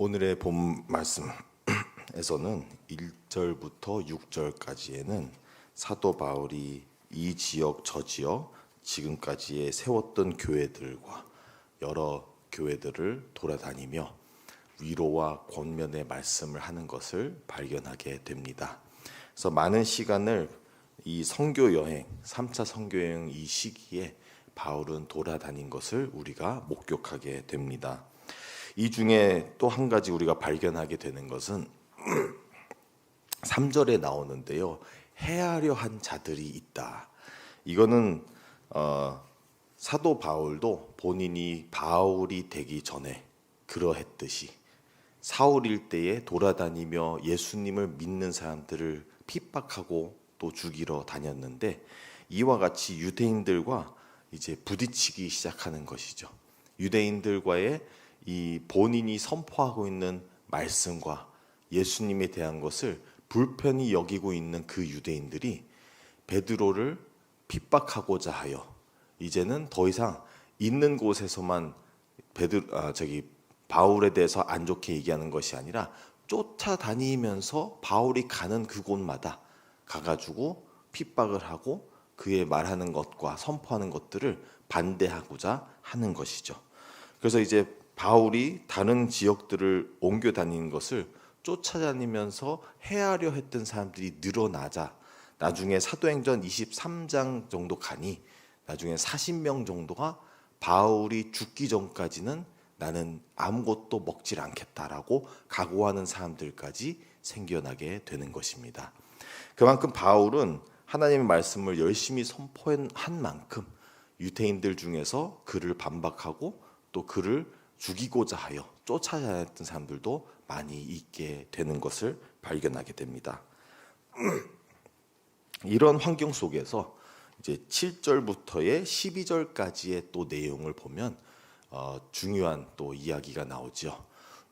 오늘의 본 말씀에서는 1절부터 6절까지에는 사도 바울이 이 지역 저 지역 지금까지의 세웠던 교회들과 여러 교회들을 돌아다니며 위로와 권면의 말씀을 하는 것을 발견하게 됩니다. 그래서 많은 시간을 이 선교 여행, 3차 선교 여행 이 시기에 바울은 돌아다닌 것을 우리가 목격하게 됩니다. 이 중에 또 한 가지 우리가 발견하게 되는 것은 3절에 나오는데요. 해하려 한 자들이 있다. 이거는 사도 바울도 본인이 바울이 되기 전에 그러했듯이 사울일 때에 돌아다니며 예수님을 믿는 사람들을 핍박하고 또 죽이러 다녔는데 이와 같이 유대인들과 이제 부딪히기 시작하는 것이죠. 유대인들과의 이 본인이 선포하고 있는 말씀과 예수님에 대한 것을 불편히 여기고 있는 그 유대인들이 베드로를 핍박하고자 하여 이제는 더 이상 있는 곳에서만 바울에 대해서 안 좋게 얘기하는 것이 아니라 쫓아다니면서 바울이 가는 그곳마다 가가지고 핍박을 하고 그의 말하는 것과 선포하는 것들을 반대하고자 하는 것이죠. 그래서 이제 바울이 다른 지역들을 옮겨 다니는 것을 쫓아다니면서 해하려 했던 사람들이 늘어나자 나중에 사도행전 23장 정도 가니 나중에 40명 정도가 바울이 죽기 전까지는 나는 아무것도 먹질 않겠다라고 각오하는 사람들까지 생겨나게 되는 것입니다. 그만큼 바울은 하나님의 말씀을 열심히 선포한 만큼 유대인들 중에서 그를 반박하고 또 그를 죽이고자 하여 쫓아다녔던 사람들도 많이 있게 되는 것을 발견하게 됩니다. 이런 환경 속에서 이제 7절부터의 12절까지의 또 내용을 보면 중요한 또 이야기가 나오죠.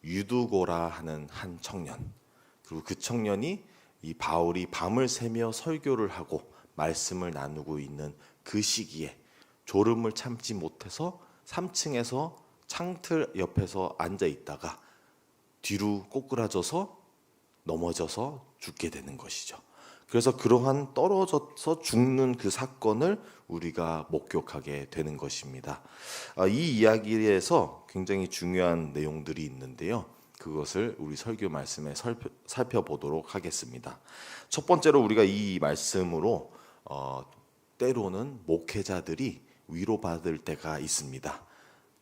유두고라 하는 한 청년, 그리고 그 청년이 이 바울이 밤을 새며 설교를 하고 말씀을 나누고 있는 그 시기에 졸음을 참지 못해서 3층에서 창틀 옆에서 앉아 있다가 뒤로 꼬꾸라져서 넘어져서 죽게 되는 것이죠. 그래서 그러한 떨어져서 죽는 그 사건을 우리가 목격하게 되는 것입니다. 이 이야기에서 굉장히 중요한 내용들이 있는데요. 그것을 우리 설교 말씀에 살펴보도록 하겠습니다. 첫 번째로 우리가 이 말씀으로 때로는 목회자들이 위로받을 때가 있습니다.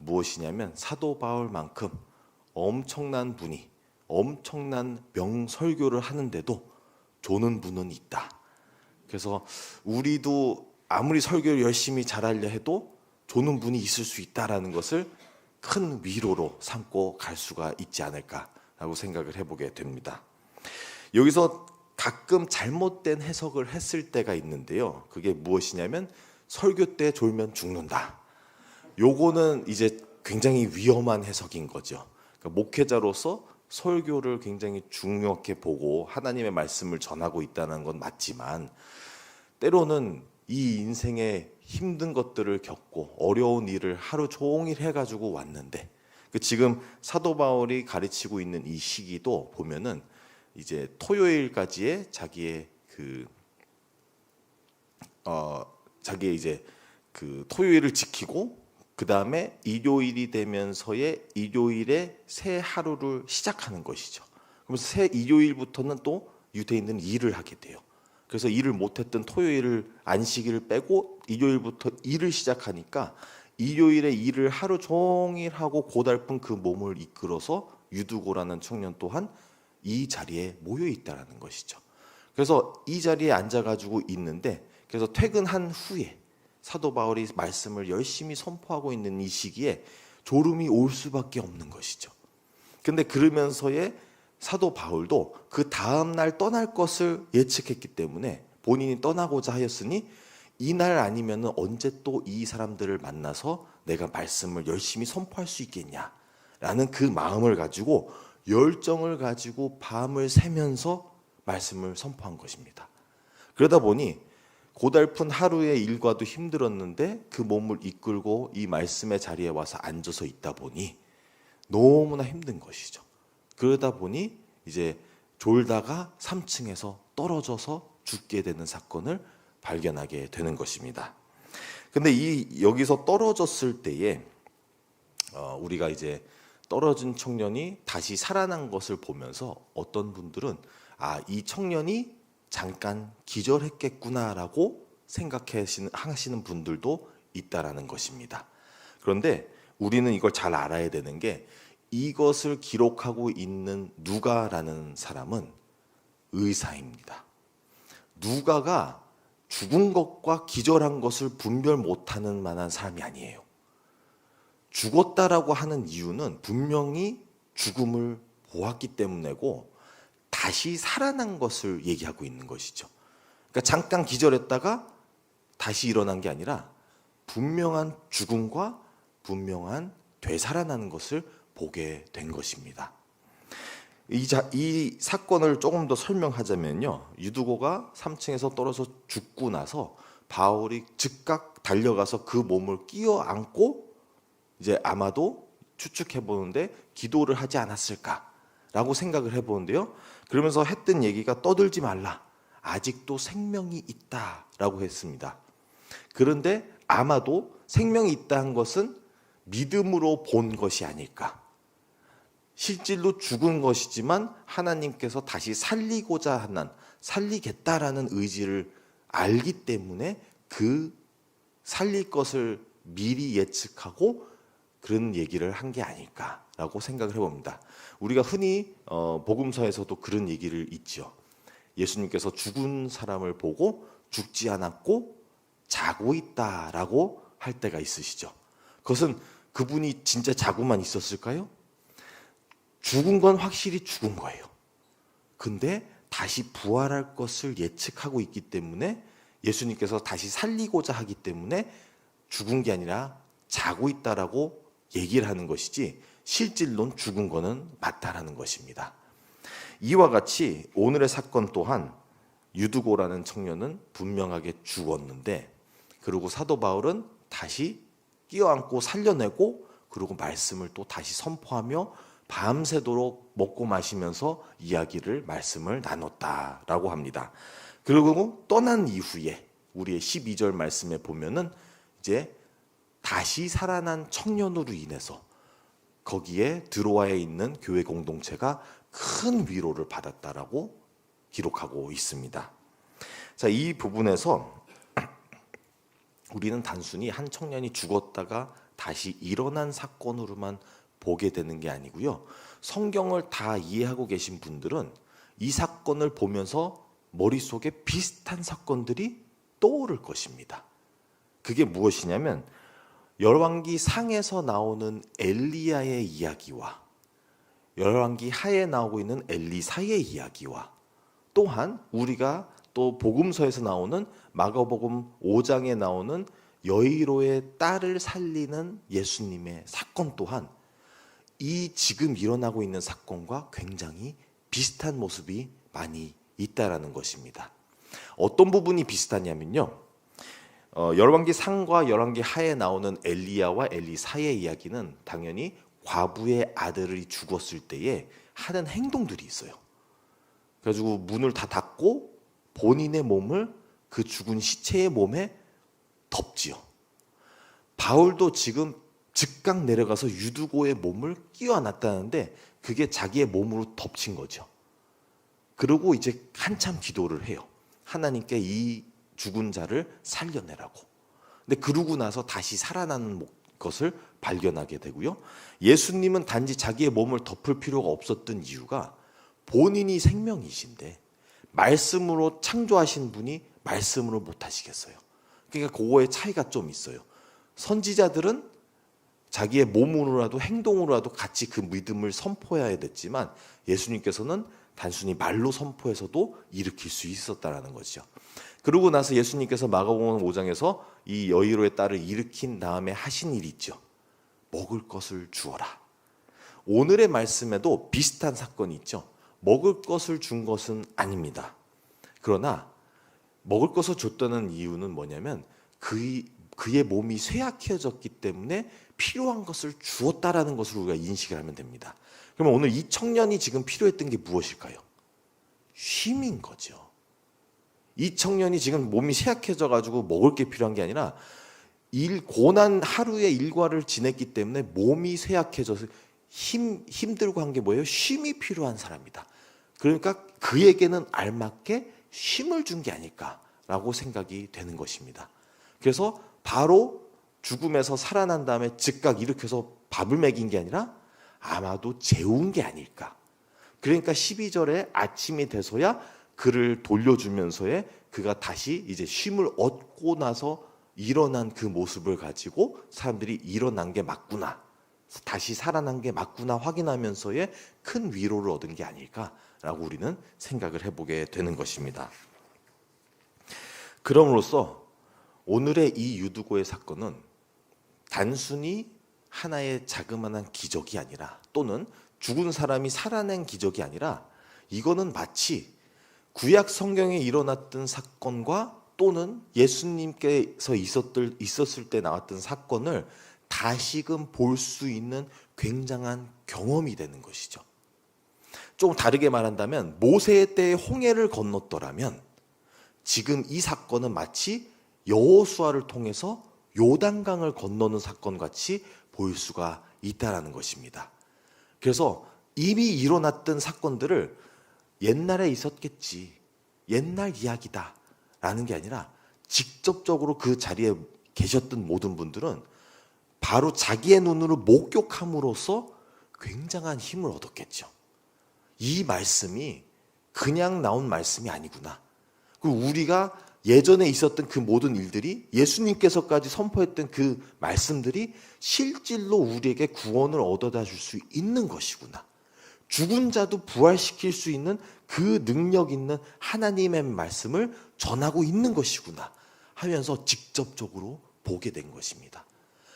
무엇이냐면 사도 바울만큼 엄청난 분이 엄청난 명설교를 하는데도 조는 분은 있다. 그래서 우리도 아무리 설교를 열심히 잘하려 해도 조는 분이 있을 수 있다라는 것을 큰 위로로 삼고 갈 수가 있지 않을까라고 생각을 해보게 됩니다. 여기서 가끔 잘못된 해석을 했을 때가 있는데요. 그게 무엇이냐면 설교 때 졸면 죽는다. 요거는 이제 굉장히 위험한 해석인 거죠. 그러니까 목회자로서 설교를 굉장히 중요하게 보고 하나님의 말씀을 전하고 있다는 건 맞지만 때로는 이 인생에 힘든 것들을 겪고 어려운 일을 하루 종일 해가지고 왔는데 지금 사도 바울이 가르치고 있는 이 시기도 보면은 이제 토요일까지의 자기의 이제 그 토요일을 지키고 그 다음에 일요일이 되면서의 일요일에 새 하루를 시작하는 것이죠. 그래서 새 일요일부터는 또 유대인들은 일을 하게 돼요. 그래서 일을 못했던 토요일을 안식일을 빼고 일요일부터 일을 시작하니까 일요일에 일을 하루 종일 하고 고달픈 그 몸을 이끌어서 유두고라는 청년 또한 이 자리에 모여 있다라는 것이죠. 그래서 이 자리에 앉아가지고 있는데 그래서 퇴근한 후에 사도 바울이 말씀을 열심히 선포하고 있는 이 시기에 졸음이 올 수밖에 없는 것이죠. 근데 그러면서의 사도 바울도 그 다음 날 떠날 것을 예측했기 때문에 본인이 떠나고자 하였으니 이날 아니면 언제 또 이 사람들을 만나서 내가 말씀을 열심히 선포할 수 있겠냐라는 그 마음을 가지고 열정을 가지고 밤을 새면서 말씀을 선포한 것입니다. 그러다 보니 고달픈 하루의 일과도 힘들었는데 그 몸을 이끌고 이 말씀의 자리에 와서 앉아서 있다 보니 너무나 힘든 것이죠. 그러다 보니 이제 졸다가 3층에서 떨어져서 죽게 되는 사건을 발견하게 되는 것입니다. 근데 여기서 떨어졌을 때에 우리가 이제 떨어진 청년이 다시 살아난 것을 보면서 어떤 분들은 이 청년이 잠깐 기절했겠구나라고 생각하시는 분들도 있다라는 것입니다. 그런데 우리는 이걸 잘 알아야 되는 게 이것을 기록하고 있는 누가라는 사람은 의사입니다. 누가가 죽은 것과 기절한 것을 분별 못하는 만한 사람이 아니에요. 죽었다라고 하는 이유는 분명히 죽음을 보았기 때문이고 다시 살아난 것을 얘기하고 있는 것이죠. 그러니까 잠깐 기절했다가 다시 일어난 게 아니라 분명한 죽음과 분명한 되살아나는 것을 보게 된 것입니다. 이 사건을 조금 더 설명하자면요, 유두고가 3층에서 떨어져 죽고 나서 바울이 즉각 달려가서 그 몸을 끼어 안고 이제 아마도 추측해 보는데 기도를 하지 않았을까라고 생각을 해보는데요. 그러면서 했던 얘기가 떠들지 말라, 아직도 생명이 있다라고 했습니다. 그런데 아마도 생명이 있다는 것은 믿음으로 본 것이 아닐까. 실질로 죽은 것이지만 하나님께서 다시 살리겠다라는 의지를 알기 때문에 그 살릴 것을 미리 예측하고 그런 얘기를 한 게 아닐까라고 생각을 해봅니다. 우리가 흔히 복음서에서도 그런 얘기를 있죠. 예수님께서 죽은 사람을 보고 죽지 않았고 자고 있다라고 할 때가 있으시죠. 그것은 그분이 진짜 자고만 있었을까요? 죽은 건 확실히 죽은 거예요. 근데 다시 부활할 것을 예측하고 있기 때문에 예수님께서 다시 살리고자 하기 때문에 죽은 게 아니라 자고 있다라고 얘기를 하는 것이지 실질론 죽은 거는 맞다라는 것입니다. 이와 같이 오늘의 사건 또한 유두고라는 청년은 분명하게 죽었는데, 그리고 사도 바울은 다시 끼어안고 살려내고 그리고 말씀을 또 다시 선포하며 밤새도록 먹고 마시면서 말씀을 나눴다라고 합니다. 그리고 떠난 이후에 우리의 12절 말씀에 보면은 이제 다시 살아난 청년으로 인해서 거기에 드로아에 있는 교회 공동체가 큰 위로를 받았다라고 기록하고 있습니다. 자, 이 부분에서 우리는 단순히 한 청년이 죽었다가 다시 일어난 사건으로만 보게 되는 게 아니고요. 성경을 다 이해하고 계신 분들은 이 사건을 보면서 머릿속에 비슷한 사건들이 떠오를 것입니다. 그게 무엇이냐면 열왕기 상에서 나오는 엘리야의 이야기와 열왕기 하에 나오고 있는 엘리사의 이야기와 또한 우리가 또 복음서에서 나오는 마가복음 5장에 나오는 여이로의 딸을 살리는 예수님의 사건 또한 이 지금 일어나고 있는 사건과 굉장히 비슷한 모습이 많이 있다라는 것입니다. 어떤 부분이 비슷하냐면요, 열왕기 상과 열왕기 하에 나오는 엘리야와 엘리사의 이야기는 당연히 과부의 아들이 죽었을 때에 하는 행동들이 있어요. 그래가지고 문을 다 닫고 본인의 몸을 그 죽은 시체의 몸에 덮지요. 바울도 지금 즉각 내려가서 유두고의 몸을 끼워놨다는데 그게 자기의 몸으로 덮친 거죠. 그리고 이제 한참 기도를 해요. 하나님께 이 죽은 자를 살려내라고. 근데 그러고 나서 다시 살아나는 것을 발견하게 되고요. 예수님은 단지 자기의 몸을 덮을 필요가 없었던 이유가 본인이 생명이신데 말씀으로 창조하신 분이 말씀으로 못하시겠어요. 그러니까 그거의 차이가 좀 있어요. 선지자들은 자기의 몸으로라도 행동으로라도 같이 그 믿음을 선포해야 됐지만 예수님께서는 단순히 말로 선포해서도 일으킬 수 있었다라는 거죠. 그러고 나서 예수님께서 마가복음 5장에서 이 여이로의 딸을 일으킨 다음에 하신 일이 있죠. 먹을 것을 주어라. 오늘의 말씀에도 비슷한 사건이 있죠. 먹을 것을 준 것은 아닙니다. 그러나 먹을 것을 줬다는 이유는 뭐냐면 그 그의 몸이 쇠약해졌기 때문에 필요한 것을 주었다라는 것을 우리가 인식을 하면 됩니다. 그러면 오늘 이 청년이 지금 필요했던 게 무엇일까요? 쉼인 거죠. 이 청년이 지금 몸이 쇠약해져 가지고 먹을 게 필요한 게 아니라 고난 하루의 일과를 지냈기 때문에 몸이 쇠약해져서 힘들고 한 게 뭐예요? 쉼이 필요한 사람이다. 그러니까 그에게는 알맞게 쉼을 준 게 아닐까라고 생각이 되는 것입니다. 그래서 바로 죽음에서 살아난 다음에 즉각 일으켜서 밥을 먹인 게 아니라 아마도 재운 게 아닐까. 그러니까 12절에 아침이 돼서야 그를 돌려주면서에 그가 다시 이제 쉼을 얻고 나서 일어난 그 모습을 가지고 사람들이 일어난 게 맞구나, 다시 살아난 게 맞구나 확인하면서의 큰 위로를 얻은 게 아닐까라고 우리는 생각을 해보게 되는 것입니다. 그럼으로써 오늘의 이 유두고의 사건은 단순히 하나의 자그마한 기적이 아니라, 또는 죽은 사람이 살아낸 기적이 아니라, 이거는 마치 구약 성경에 일어났던 사건과 또는 예수님께서 있었을 때 나왔던 사건을 다시금 볼 수 있는 굉장한 경험이 되는 것이죠. 조금 다르게 말한다면 모세 때의 홍해를 건넜더라면 지금 이 사건은 마치 여호수아를 통해서 요단강을 건너는 사건 같이 보일 수가 있다라는 것입니다. 그래서 이미 일어났던 사건들을 옛날에 있었겠지, 옛날 이야기다 라는 게 아니라 직접적으로 그 자리에 계셨던 모든 분들은 바로 자기의 눈으로 목격함으로써 굉장한 힘을 얻었겠죠. 이 말씀이 그냥 나온 말씀이 아니구나. 그리고 우리가 예전에 있었던 그 모든 일들이, 예수님께서까지 선포했던 그 말씀들이 실질로 우리에게 구원을 얻어다 줄 수 있는 것이구나. 죽은 자도 부활시킬 수 있는 그 능력 있는 하나님의 말씀을 전하고 있는 것이구나 하면서 직접적으로 보게 된 것입니다.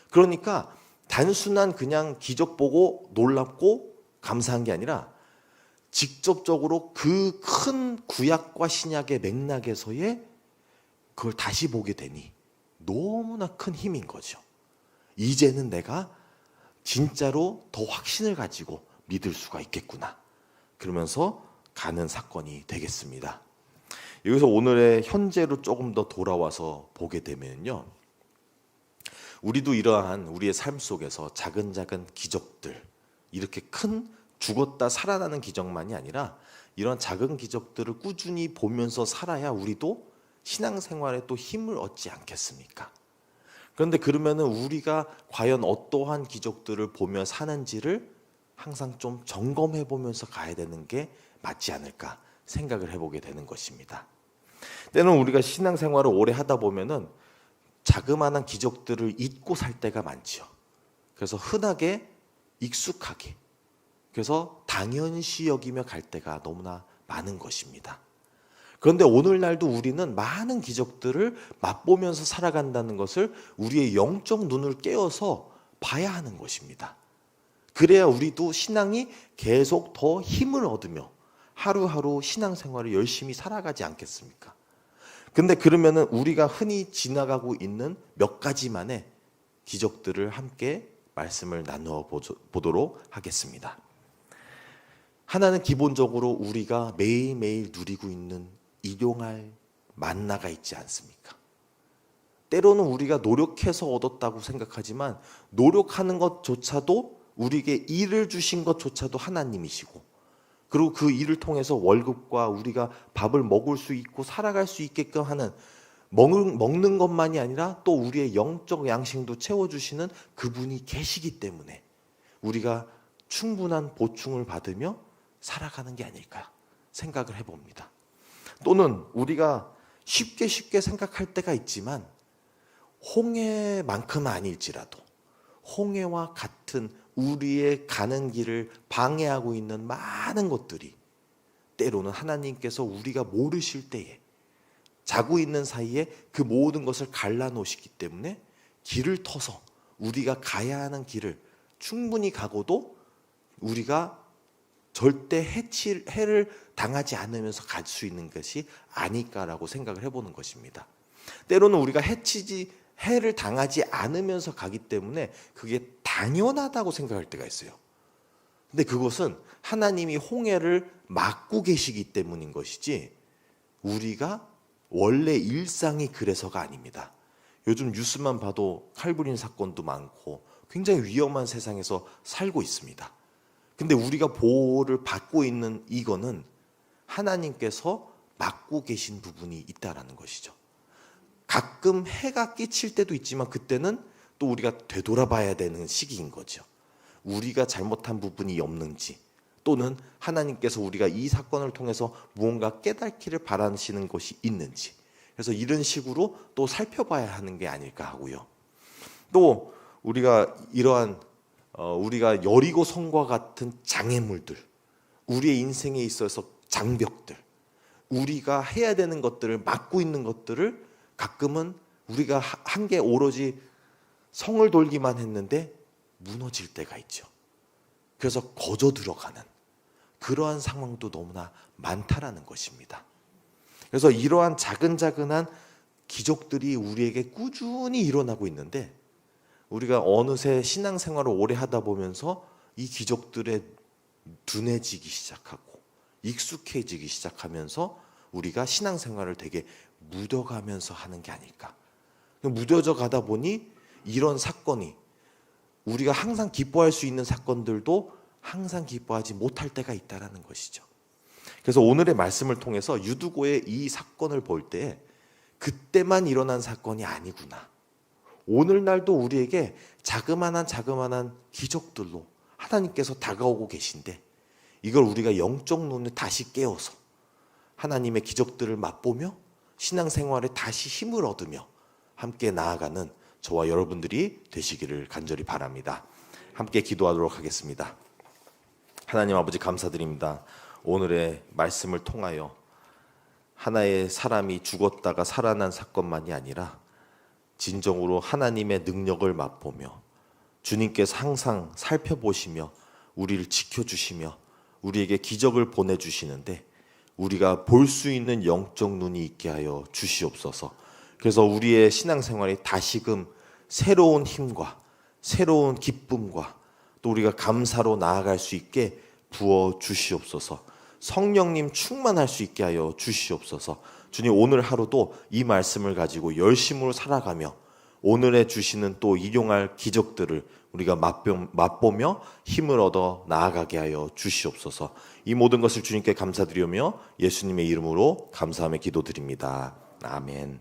그러니까 단순한 그냥 기적 보고 놀랍고 감사한 게 아니라 직접적으로 그 큰 구약과 신약의 맥락에서의 그걸 다시 보게 되니 너무나 큰 힘인 거죠. 이제는 내가 진짜로 더 확신을 가지고 믿을 수가 있겠구나. 그러면서 가는 사건이 되겠습니다. 여기서 오늘의 현재로 조금 더 돌아와서 보게 되면요, 우리도 이러한 우리의 삶 속에서 작은 기적들, 이렇게 큰 죽었다 살아나는 기적만이 아니라 이런 작은 기적들을 꾸준히 보면서 살아야 우리도 신앙생활에 또 힘을 얻지 않겠습니까? 그런데 그러면은 우리가 과연 어떠한 기적들을 보며 사는지를 항상 좀 점검해 보면서 가야 되는 게 맞지 않을까 생각을 해보게 되는 것입니다. 때는 우리가 신앙생활을 오래 하다 보면은 자그마한 기적들을 잊고 살 때가 많죠. 그래서 흔하게 익숙하게, 그래서 당연시 여기며 갈 때가 너무나 많은 것입니다. 그런데 오늘날도 우리는 많은 기적들을 맛보면서 살아간다는 것을 우리의 영적 눈을 깨어서 봐야 하는 것입니다. 그래야 우리도 신앙이 계속 더 힘을 얻으며 하루하루 신앙생활을 열심히 살아가지 않겠습니까? 근데 그러면은 우리가 흔히 지나가고 있는 몇 가지만의 기적들을 함께 말씀을 나누어 보도록 하겠습니다. 하나는 기본적으로 우리가 매일매일 누리고 있는 일용할 만나가 있지 않습니까? 때로는 우리가 노력해서 얻었다고 생각하지만 노력하는 것조차도, 우리에게 일을 주신 것조차도 하나님이시고, 그리고 그 일을 통해서 월급과 우리가 밥을 먹을 수 있고 살아갈 수 있게끔 하는, 먹는 것만이 아니라 또 우리의 영적 양식도 채워주시는 그분이 계시기 때문에 우리가 충분한 보충을 받으며 살아가는 게 아닐까 생각을 해봅니다. 또는 우리가 쉽게 생각할 때가 있지만 홍해만큼은 아닐지라도 홍해와 같은 우리의 가는 길을 방해하고 있는 많은 것들이 때로는 하나님께서 우리가 모르실 때에 자고 있는 사이에 그 모든 것을 갈라놓으시기 때문에 길을 터서 우리가 가야 하는 길을 충분히 가고도 우리가 절대 해를 당하지 않으면서 갈 수 있는 것이 아닐까라고 생각을 해보는 것입니다. 때로는 우리가 해치지 해를 당하지 않으면서 가기 때문에 그게 당연하다고 생각할 때가 있어요. 근데 그것은 하나님이 홍해를 막고 계시기 때문인 것이지 우리가 원래 일상이 그래서가 아닙니다. 요즘 뉴스만 봐도 칼부린 사건도 많고 굉장히 위험한 세상에서 살고 있습니다. 근데 우리가 보호를 받고 있는 이거는 하나님께서 막고 계신 부분이 있다라는 것이죠. 가끔 해가 끼칠 때도 있지만 그때는 또 우리가 되돌아봐야 되는 시기인 거죠. 우리가 잘못한 부분이 없는지 또는 하나님께서 우리가 이 사건을 통해서 무언가 깨닫기를 바라시는 것이 있는지, 그래서 이런 식으로 또 살펴봐야 하는 게 아닐까 하고요. 또 우리가 이러한 우리가 여리고 성과 같은 장애물들, 우리의 인생에 있어서 장벽들, 우리가 해야 되는 것들을 막고 있는 것들을 가끔은 우리가 한 게 오로지 성을 돌기만 했는데 무너질 때가 있죠. 그래서 거저 들어가는 그러한 상황도 너무나 많다라는 것입니다. 그래서 이러한 자근자근한 기적들이 우리에게 꾸준히 일어나고 있는데 우리가 어느새 신앙생활을 오래 하다 보면서 이 기적들에 둔해지기 시작하고 익숙해지기 시작하면서 우리가 신앙생활을 되게 무뎌가면서 하는 게 아닐까. 무뎌져 가다 보니 이런 사건이 우리가 항상 기뻐할 수 있는 사건들도 항상 기뻐하지 못할 때가 있다라는 것이죠. 그래서 오늘의 말씀을 통해서 유두고의 이 사건을 볼 때 그때만 일어난 사건이 아니구나. 오늘날도 우리에게 자그마한 기적들로 하나님께서 다가오고 계신데 이걸 우리가 영적 눈을 다시 깨워서 하나님의 기적들을 맛보며 신앙생활에 다시 힘을 얻으며 함께 나아가는 저와 여러분들이 되시기를 간절히 바랍니다. 함께 기도하도록 하겠습니다. 하나님 아버지 감사드립니다. 오늘의 말씀을 통하여 하나의 사람이 죽었다가 살아난 사건만이 아니라 진정으로 하나님의 능력을 맛보며 주님께서 항상 살펴보시며 우리를 지켜주시며 우리에게 기적을 보내주시는데 우리가 볼 수 있는 영적 눈이 있게 하여 주시옵소서. 그래서 우리의 신앙생활이 다시금 새로운 힘과 새로운 기쁨과 또 우리가 감사로 나아갈 수 있게 부어 주시옵소서. 성령님 충만할 수 있게 하여 주시옵소서. 주님 오늘 하루도 이 말씀을 가지고 열심으로 살아가며 오늘에 주시는 또 일용할 기적들을 우리가 맛보며 힘을 얻어 나아가게 하여 주시옵소서. 이 모든 것을 주님께 감사드리며 예수님의 이름으로 감사하며 기도드립니다. 아멘.